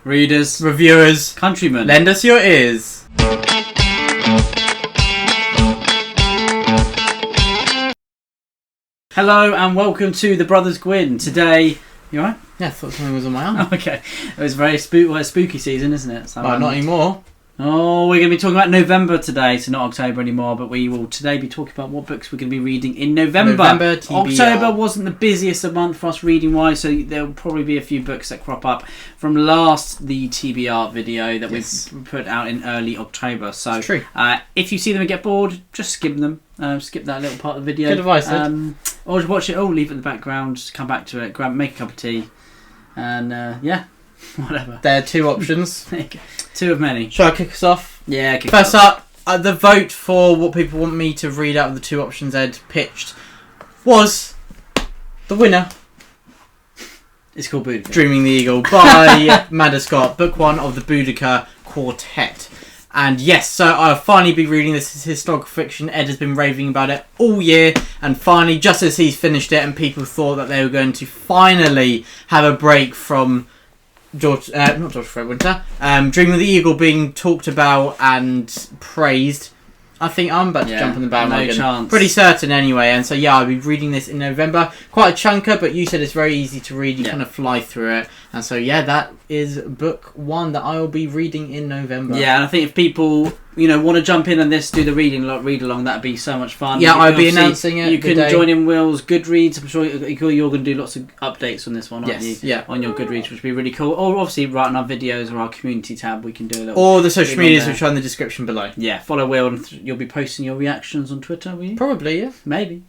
readers, reviewers, countrymen, lend us your ears. Hello and welcome to the Brothers Gwynne. Today, you alright? Yeah, I thought something was on my arm. Okay, it was very spooky season, isn't it? So, Well, not anymore. Oh, we're going to be talking about November today, so not October anymore, but we will today be talking about what books we're going to be reading in November. TBR. October wasn't the busiest of month for us reading-wise, so there'll probably be a few books that crop up from the TBR video that we've put out in early October. So it's true. If you see them and get bored, just skip them. Skip that little part of the video. Good advice, or just watch it, leave it in the background, just come back to it, make a cup of tea, and whatever. There are two options. Two of many. Shall I kick us off? Yeah, First up, the vote for what people want me to read out of the two options Ed pitched was the winner. It's called Boudica. Dreaming the Eagle by Amanda Scott, book one of the Boudica Quartet. And yes, so I'll finally be reading this. It's historical fiction. Ed has been raving about it all year, and finally, just as he's finished it and people thought that they were going to finally have a break from not George Fred Winter, Dreaming of the Eagle being talked about and praised, I think I'm about to jump on the bandwagon. No chance. Pretty certain anyway, and so I'll be reading this in November. Quite a chunker, but you said it's very easy to read. You kind of fly through it, and so that is book one that I will be reading in November. Yeah, and I think if people want to jump in on this, do the read along, that'd be so much fun. Yeah, I'll be announcing it. You can join in Will's Goodreads. I'm sure you're going to do lots of updates on this one, aren't you? Yeah. On your Goodreads, which would be really cool. Or obviously, right on our videos or our community tab, we can do a little. Or the social medias, which are in the description below. Yeah, follow Will, and you'll be posting your reactions on Twitter, will you? Probably, yeah. Maybe.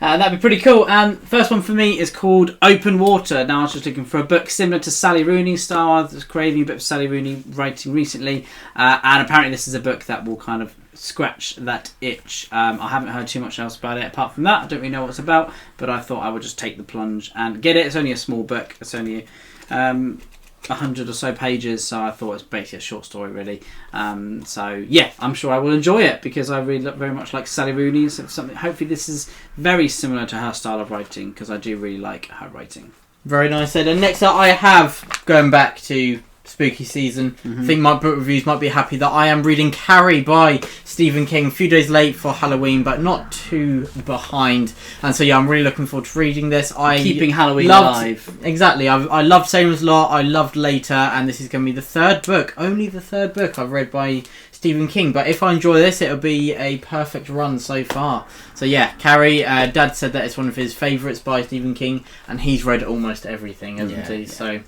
That'd be pretty cool. And first one for me is called Open Water. Now, I was just looking for a book similar to Sally Rooney's style. I was craving a bit of Sally Rooney writing recently, and apparently this is a book that will kind of scratch that itch. I haven't heard too much else about it apart from that. I don't really know what it's about, but I thought I would just take the plunge and get it. It's only a small book. It's only 100 or so pages, so I thought it's basically a short story, really. I'm sure I will enjoy it because I really very much like Sally Rooney. So hopefully this is very similar to her style of writing because I do really like her writing. Very nice, Ed. And next up I have, going back to spooky season, I think my book reviews might be happy that I am reading Carrie by Stephen King. A few days late for Halloween, but not too behind. And so I'm really looking forward to reading this. Keeping Halloween alive. Exactly. I loved Salem's Lot, I loved Later, and this is going to be the third book, only the third book I've read by Stephen King. But if I enjoy this, it'll be a perfect run so far. So Carrie, Dad said that it's one of his favourites by Stephen King, and he's read almost everything, hasn't he? So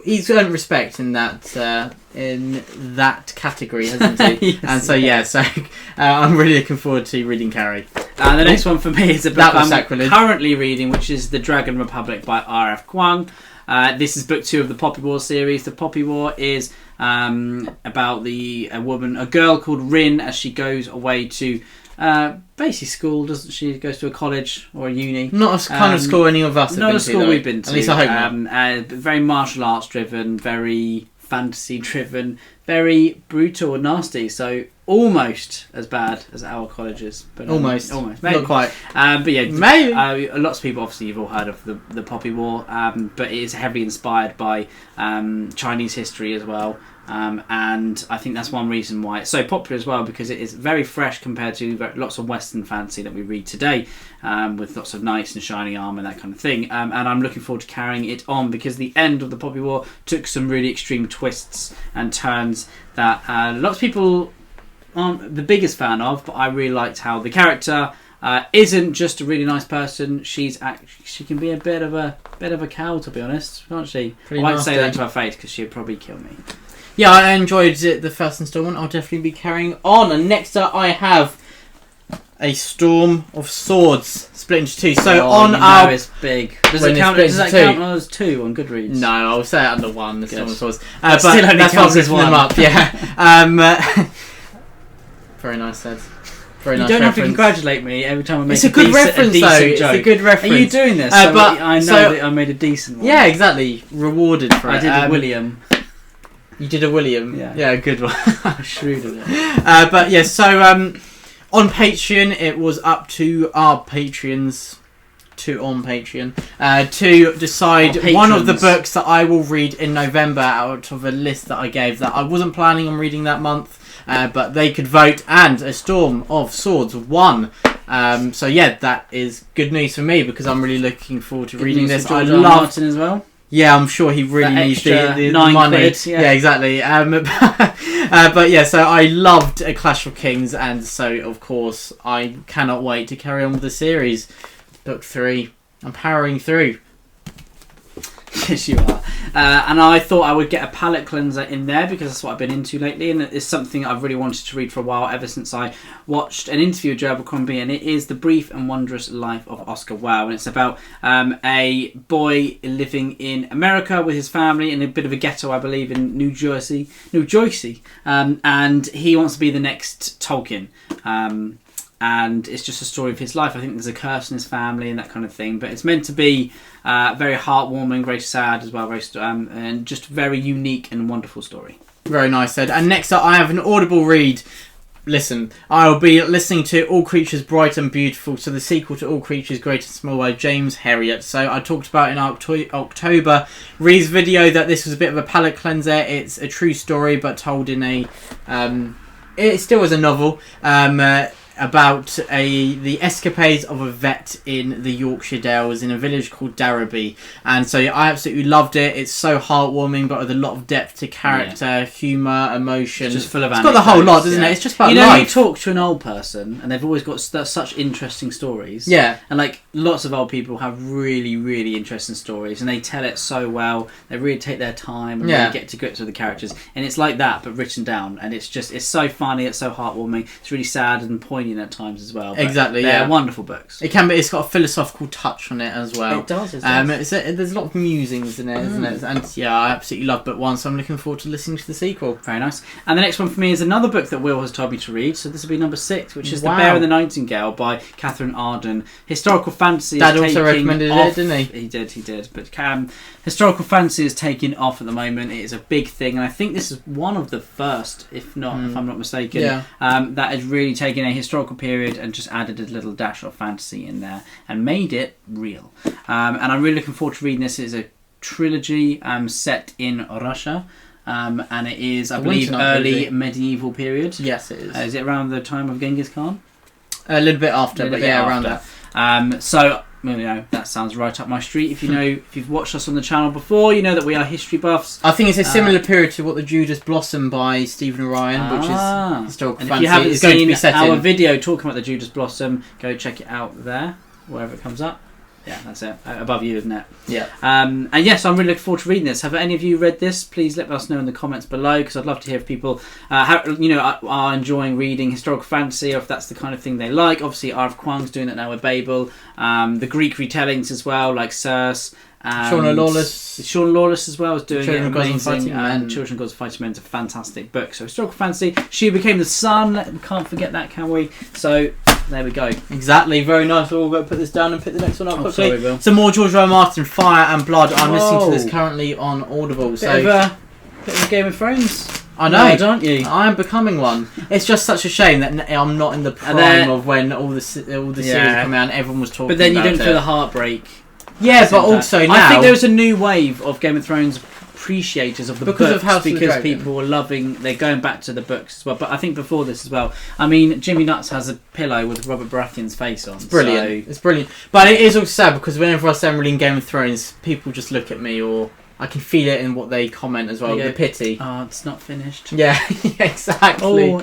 he's earned respect in that category, hasn't he? Yes, and so I'm really looking forward to reading Carrie. And the next one for me is a book I'm currently reading, which is The Dragon Republic by R.F. Kuang. This is book 2 of the Poppy War series. The Poppy War is about a girl called Rin as she goes away to basic school, doesn't she? Goes to a college or a uni. Not a kind of school any of us have been to. Not a school we've been to. At least I hope not. Very martial arts driven, very fantasy driven, very brutal and nasty. So almost as bad as our colleges, but almost, maybe. Not quite. Maybe. Lots of people, obviously, you've all heard of the Poppy War, but it is heavily inspired by Chinese history as well. And I think that's one reason why it's so popular as well, because it is very fresh compared to lots of Western fantasy that we read today, with lots of knights and shining armour and that kind of thing. And I'm looking forward to carrying it on because the end of the Poppy War took some really extreme twists and turns that lots of people aren't the biggest fan of, but I really liked how the character isn't just a really nice person. She can be a bit of a cow, to be honest, can't she? I won't say that to her face because she'd probably kill me. Yeah, I enjoyed it, the first instalment. I'll definitely be carrying on. And next up, I have A Storm of Swords, split into two. So it's big. Does that count as 2 on Goodreads? No, I'll say it under 1. The Storm of Swords. But still only that's why I'm as lifting them up. Yeah. Very nice, Ed. Very nice. You don't have to congratulate me every time I make a good reference, though. It's a good reference. Are you doing this? But I know that I made a decent one. Yeah, exactly. Rewarded for it. I did a William. You did a William? Yeah, good one. Shrewd of it. But yeah, so on Patreon, it was up to our patrons to on Patreon to decide one of the books that I will read in November out of a list that I gave that I wasn't planning on reading that month, but they could vote, and A Storm of Swords won. So yeah, that is good news for me because I'm really looking forward to reading this. I love Martin as well. Yeah, I'm sure he really needs the money. Quid, yeah, exactly. But yeah, so I loved A Clash of Kings, and so of course I cannot wait to carry on with the series. Book 3, I'm powering through. Yes, you are. And I thought I would get a palate cleanser in there because that's what I've been into lately, and it's something I've really wanted to read for a while, ever since I watched an interview with Joe Abercrombie, and it is The Brief and Wondrous Life of Oscar Wilde, and it's about a boy living in America with his family in a bit of a ghetto, I believe, in New Jersey, and he wants to be the next Tolkien. And it's just a story of his life. I think there's a curse in his family and that kind of thing, but it's meant to be very heartwarming, very sad as well, very and just very unique and wonderful story. Very nice, Ed. And next up, I have an Audible read. Listen, I'll be listening to All Creatures Bright and Beautiful, so the sequel to All Creatures Great and Small by James Herriot. So I talked about in October Ree's video that this was a bit of a palate cleanser. It's a true story, but told in a... it still is a novel. About the escapades of a vet in the Yorkshire Dales in a village called Darrowby, and so I absolutely loved it. It's so heartwarming, but with a lot of depth to character, humour, emotion. It's just full of It's got the whole lot, doesn't it? It's just about life. You talk to an old person, and they've always got such interesting stories. Yeah, and like lots of old people have really, really interesting stories, and they tell it so well. They really take their time and really get to grips with the characters, and it's like that, but written down, and it's so funny. It's so heartwarming. It's really sad and poignant at times as well. Exactly, they're wonderful books. It can be. It's got a philosophical touch on it as well. It does. There's a lot of musings in it, isn't it? And yeah, I absolutely love book 1, so I'm looking forward to listening to the sequel. Very nice. And the next one for me is another book that Will has told me to read. So this will be number 6, which is The Bear and the Nightingale by Catherine Arden. Historical fantasy. Dad also recommended it, didn't he? He did. But historical fantasy is taking off at the moment. It is a big thing, and I think this is one of the first, if I'm not mistaken, that has really taken a historical period and just added a little dash of fantasy in there and made it real. And I'm really looking forward to reading this. It's a trilogy set in Russia. And it is, I believe, early medieval period. Yes, it is. Is it around the time of Genghis Khan? A little bit after, around that. So, that sounds right up my street. If you've watched us on the channel before, you know that we are history buffs. I think it's a similar period to what the Judas Blossom by Stephen Orion, which is historical fantasy. If you haven't seen our video talking about the Judas Blossom, go check it out there, wherever it comes up. Yeah, that's it. Above you, isn't it? Yeah. And yes, I'm really looking forward to reading this. Have any of you read this? Please let us know in the comments below, because I'd love to hear if people are enjoying reading historical fantasy, or if that's the kind of thing they like. Obviously, R.F. Kuang's doing it now with Babel. The Greek retellings as well, like Circe. Shauna Lawless as well is doing Children it of Gods amazing. and Fighting Men. Children of Gods and Fighting Men is a fantastic book. So historical fantasy. She Became the Sun. We can't forget that, can we? So there we go. Exactly. Very nice. We'll go put this down and pick the next one up quickly. Sorry, Will. Some more George R. R. Martin, Fire and Blood. I'm listening to this currently on Audible. Bit of Game of Thrones. I know, don't you? I am becoming one. It's just such a shame that I'm not in the prime of when all the series come out and everyone was talking about it. But then you don't feel the heartbreak. Yeah, but also now... I think there was a new wave of Game of Thrones appreciators of the because books of House because of people were loving... They're going back to the books as well. But I think before this as well... I mean, Jimmy Nuts has a pillow with Robert Baratheon's face on. It's brilliant. So... It's brilliant. But it is also sad because whenever I say I'm reading Game of Thrones, people just look at me, or... I can feel it in what they comment as well, the pity. Oh, it's not finished. Yeah, exactly. Oh,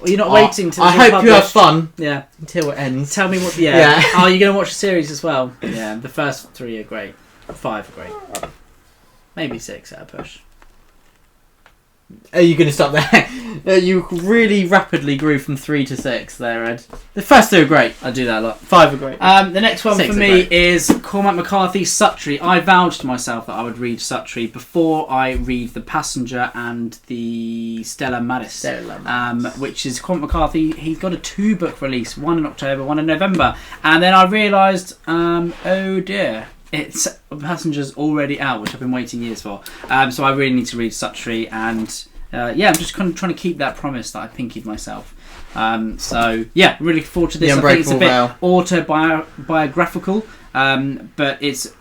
you're not waiting till I hope you have fun. Yeah. Until it ends. Tell me what... Yeah. Oh, you're going to watch the series as well? Yeah, the first 3 are great. 5 are great. Maybe 6 at a push. Are you going to stop there? You really rapidly grew from 3 to 6 there, Ed. The first 2 are great. I do that a lot. 5 are great. The next one for me is Cormac McCarthy's Suttree. I vowed to myself that I would read Suttree before I read The Passenger and the Stella Maris. Which is Cormac McCarthy. He's got a 2-book release, one in October, one in November. And then I realised, oh dear, The Passenger's already out, which I've been waiting years for. So I really need to read Suttree, and I'm just kind of trying to keep that promise that I pinkied myself. So yeah, really look forward to this. I think it's a bit autobiographical, but it's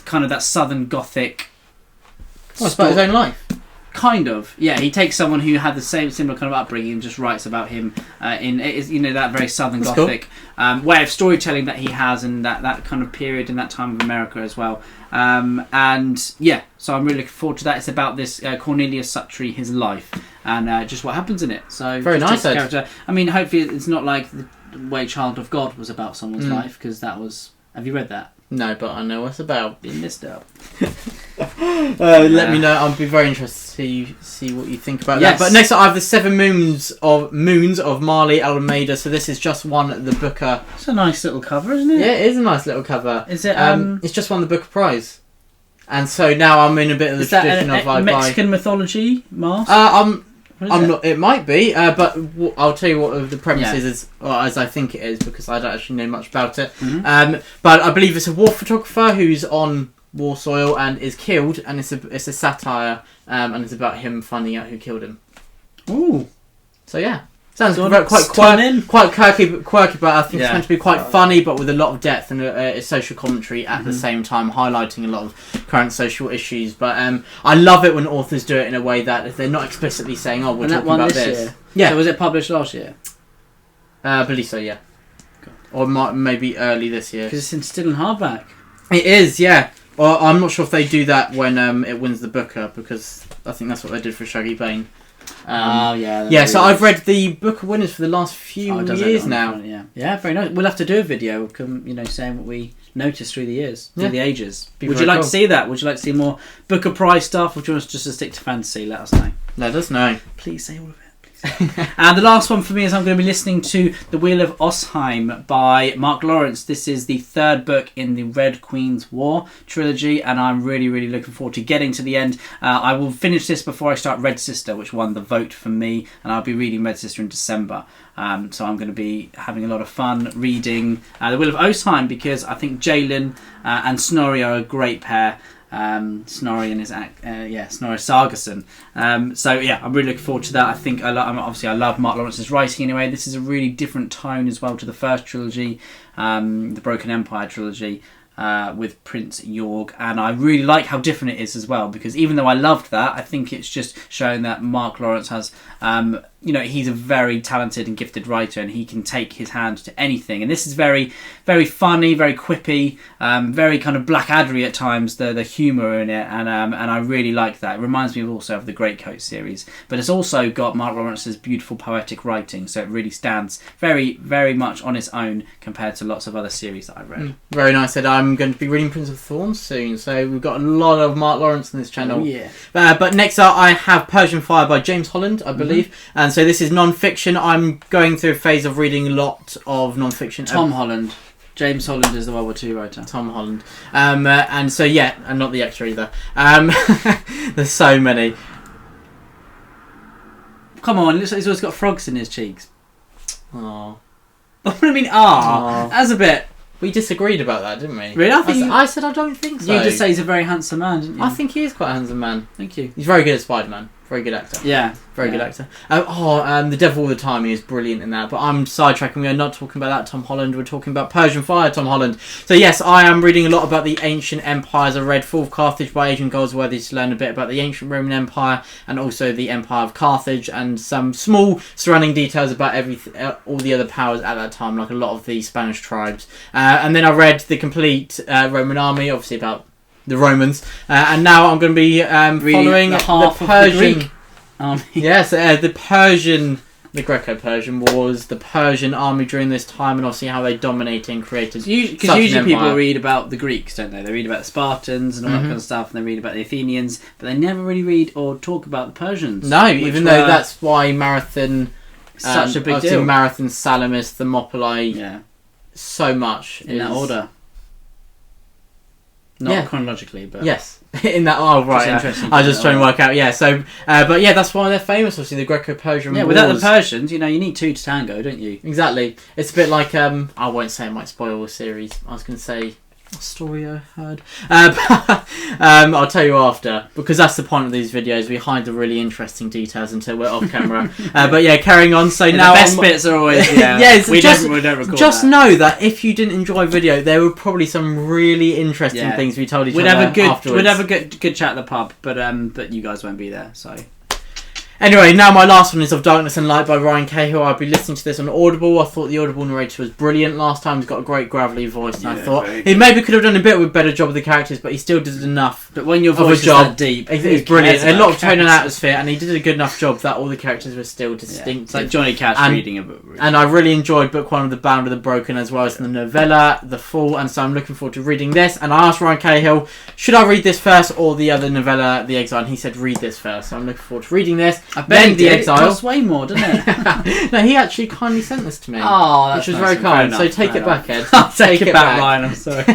kind of that Southern Gothic. Well, it's about his own life. Kind of, yeah. He takes someone who had the similar kind of upbringing and just writes about him in that very Southern That's Gothic way of storytelling that he has, and that kind of period in that time of America as well. And yeah, so I'm really looking forward to that. It's about this Cornelius Suttree, his life, and just what happens in it. So very nice character. I mean, hopefully it's not like the way Child of God was about someone's life, because that was. Have you read that? No, but I know what it's about. Been missed out. Let me know. I'll be very interested to see what you think about that. But next up, I have the 7 Moons of Marley Almeida. So this is just one the Booker. It's a nice little cover, isn't it? Yeah, it is a nice little cover. Is it? It's just won the Booker Prize, and so now I'm in a bit of the tradition of Mexican mythology mask. I'm not. It might be, but I'll tell you what the premise is, as I think it is, because I don't actually know much about it. Mm-hmm. But I believe it's a war photographer who's on war soil and is killed, and it's a satire, and it's about him finding out who killed him. Ooh. So yeah. Sounds quite quirky, but I think it's meant to be quite funny, but with a lot of depth and a social commentary at the same time, highlighting a lot of current social issues. But I love it when authors do it in a way that they're not explicitly saying, "Oh, we're talking about this." Year? Yeah. So was it published last year? I believe so. Yeah. Cool. Or maybe early this year. Because it's still in hardback. It is, yeah. Well, I'm not sure if they do that when it wins the Booker, because I think that's what they did for Shaggy Bane. So I've read the Booker winners for the last few years now. Yeah, very nice. We'll have to do a video, saying what we noticed through the years, through the ages. Would you like to see that? Would you like to see more Booker Prize stuff, or do you want us just to stick to fantasy? Let us know. Let us know. Please say all of it. And the last one for me is I'm going to be listening to The Wheel of Osheim by Mark Lawrence. This is the 3rd book in the Red Queen's War trilogy, and I'm really, really looking forward to getting to the end. I will finish this before I start Red Sister, which won the vote for me, and I'll be reading Red Sister in December. So I'm going to be having a lot of fun reading The Wheel of Osheim, because I think Jalen and Snorri are a great pair. Snorri and his Snorri Sargerson. I'm really looking forward to that. I think I love Mark Lawrence's writing anyway. This is a really different tone as well to the first trilogy, the Broken Empire trilogy, with Prince Yorg, and I really like how different it is as well, because even though I loved that, I think it's just showing that Mark Lawrence has he's a very talented and gifted writer, and he can take his hand to anything. And this is very, very funny, very quippy, very kind of Blackaddery at times, the humour in it, and I really like that. It reminds me also of the Greatcoat series, but it's also got Mark Lawrence's beautiful poetic writing, so it really stands very, very much on its own compared to lots of other series that I've read. Very nice. And I'm going to be reading Prince of Thorns soon, so we've got a lot of Mark Lawrence on this channel. Oh, yeah. But next up, I have Persian Fire by James Holland, I believe. And so this is non-fiction. I'm going through a phase of reading a lot of non-fiction. Tom Holland. James Holland is the World War II writer. Tom Holland. And so, and not the actor either. There's so many. Come on, he's always got frogs in his cheeks. Oh. What do you mean, That's a bit... We disagreed about that, didn't we? Really? I said I don't think so. You just say he's a very handsome man, didn't you? I think he is quite a handsome man. Thank you. He's very good at Spider-Man. Very good actor. Yeah. Very good actor. The Devil All the Time, he is brilliant in that. But I'm sidetracking. We're not talking about that Tom Holland. We're talking about Persian Fire Tom Holland. So yes, I am reading a lot about the ancient empires. I read Fall of Carthage by Adrian Goldsworthy to learn a bit about the ancient Roman Empire and also the Empire of Carthage, and some small surrounding details about all the other powers at that time, like a lot of the Spanish tribes. And then I read the complete Roman army, obviously about the Romans, and now I'm going to be following the Persian army. Yes, the Greco-Persian Wars, the Persian army during this time, and obviously how they dominated and created. Because usually people read about the Greeks, don't they? They read about the Spartans and all that kind of stuff, and they read about the Athenians, but they never really read or talk about the Persians. No, even though that's why Marathon, such a big deal. Marathon, Salamis, Thermopylae, so much in that order. Not chronologically, but... Yes, in that... Oh, right. Interesting. I was just trying to work out, so... but that's why they're famous, obviously, the Greco-Persian Wars. Without the Persians, you need two to tango, don't you? Exactly. It's a bit like... I won't say, it might spoil the series. I was going to say... story I heard. I'll tell you after, because that's the point of these videos. We hide the really interesting details until we're off camera. But yeah, carrying on. So now the best bits are always we don't record just that. Know that if you didn't enjoy video, there were probably some really interesting things we told each other afterwards. We'd have a good chat at the pub, but you guys won't be there, so. Anyway, now my last one is Of Darkness and Light by Ryan Cahill. I'll be listening to this on Audible. I thought the Audible narrator was brilliant last time. He's got a great gravelly voice, and I thought he maybe could have done a bit of a better job with the characters, but he still did enough. But when your voice is that deep, it's brilliant. A lot of tone and atmosphere, and he did a good enough job that all the characters were still distinct. It's like Johnny Cash reading a book. Really. And I really enjoyed book 1 of The Bound of the Broken, as well as the novella, The Fall, and so I'm looking forward to reading this. And I asked Ryan Cahill, should I read this first or the other novella, The Exile? And he said, read this first. So I'm looking forward to reading this. I bet The Exile. It costs way more, doesn't it? No, he actually kindly sent this to me. Oh, that's which was nice very kind. So take it back, Ed. I'll take it back, Ryan. I'm sorry.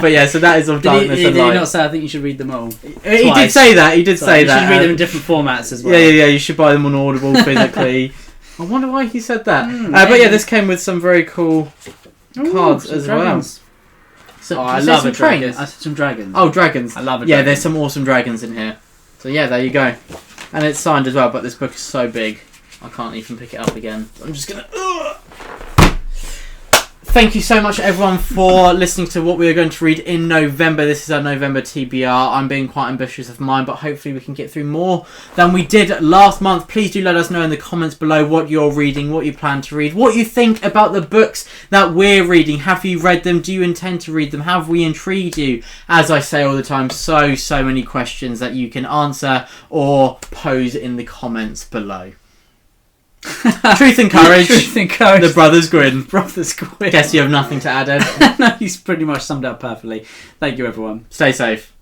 But yeah, so that is Of Darkness and Light. Did he not say I think you should read them all? He did say that. He did say that. You should read them in different formats as well. Yeah. You should buy them on Audible physically. I wonder why he said that. But yeah, this came with some very cool cards as dragons. Well. So, I love a dragon. I said some dragons. Oh, dragons. I love a dragon. Yeah, there's some awesome dragons in here. So yeah, there you go. And it's signed as well, but this book is so big, I can't even pick it up again. I'm just going to... Thank you so much, everyone, for listening to what we are going to read in November. This is our November TBR. I'm being quite ambitious of mine, but hopefully we can get through more than we did last month. Please do let us know in the comments below what you're reading, what you plan to read, what you think about the books that we're reading. Have you read them? Do you intend to read them? Have we intrigued you? As I say all the time, so many questions that you can answer or pose in the comments below. Truth and Courage. Truth and Courage. The Brothers Gwynne. Brothers Gwynne. Guess you have nothing to add, Ed. No, he's pretty much summed up perfectly. Thank you, everyone. Stay safe.